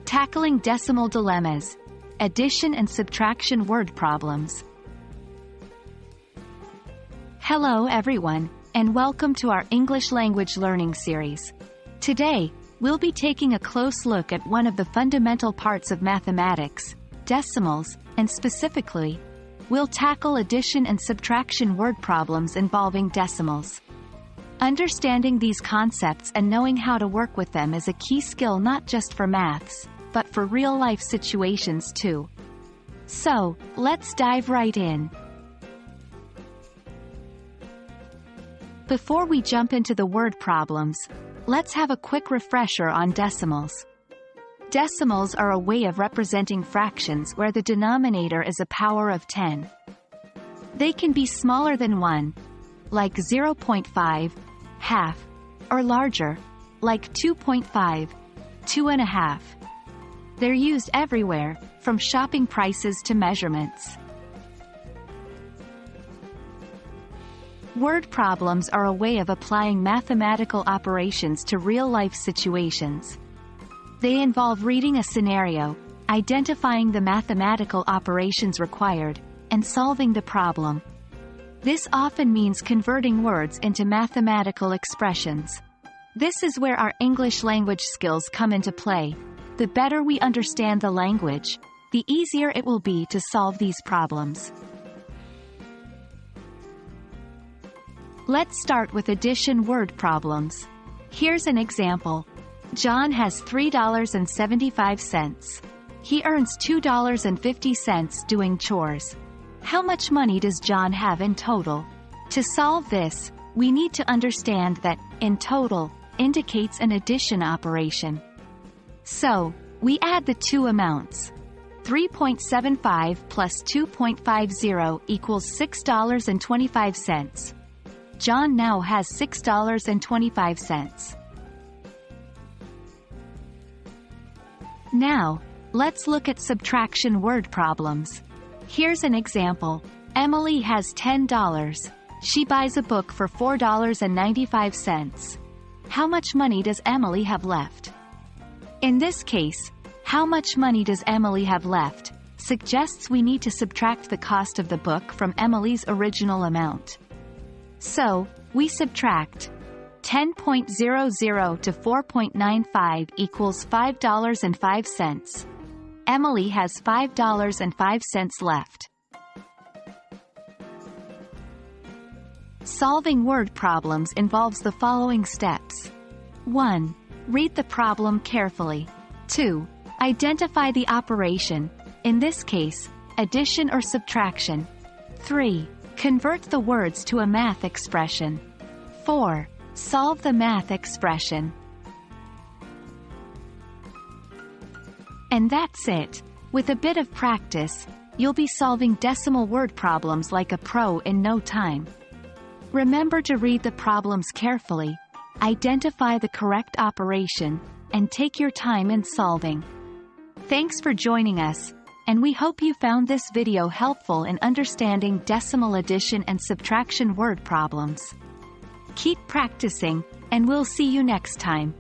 Tackling decimal dilemmas, addition and subtraction word problems. Hello everyone, and welcome to our English language learning series. Today, we'll be taking a close look at one of the fundamental parts of mathematics, decimals, and specifically, we'll tackle addition and subtraction word problems involving decimals. Understanding these concepts and knowing how to work with them is a key skill not just for maths, but for real-life situations too. So, let's dive right in. Before we jump into the word problems, let's have a quick refresher on decimals. Decimals are a way of representing fractions where the denominator is a power of 10. They can be smaller than 1, like 0.5, half, or larger, like 2.5, 2.5. They're used everywhere, from shopping prices to measurements. Word problems are a way of applying mathematical operations to real-life situations. They involve reading a scenario, identifying the mathematical operations required, and solving the problem. This often means converting words into mathematical expressions. This is where our English language skills come into play. The better we understand the language, the easier it will be to solve these problems. Let's start with addition word problems. Here's an example. John has $3.75. He earns $2.50 doing chores. How much money does John have in total? To solve this, we need to understand that in total indicates an addition operation. So, we add the two amounts. 3.75 plus 2.50 equals $6.25. John now has $6.25. Now, let's look at subtraction word problems. Here's an example. Emily has $10. She buys a book for $4.95. How much money does Emily have left? In this case, how much money does Emily have left suggests we need to subtract the cost of the book from Emily's original amount. So, we subtract 10.00 to 4.95 equals $5.05. Emily has $5.05 left. Solving word problems involves the following steps. 1. Read the problem carefully. 2. Identify the operation, in this case, addition or subtraction. 3. Convert the words to a math expression. 4. Solve the math expression. And that's it. With a bit of practice, you'll be solving decimal word problems like a pro in no time. Remember to read the problems carefully, identify the correct operation, and take your time in solving. Thanks for joining us, and we hope you found this video helpful in understanding decimal addition and subtraction word problems. Keep practicing, and we'll see you next time.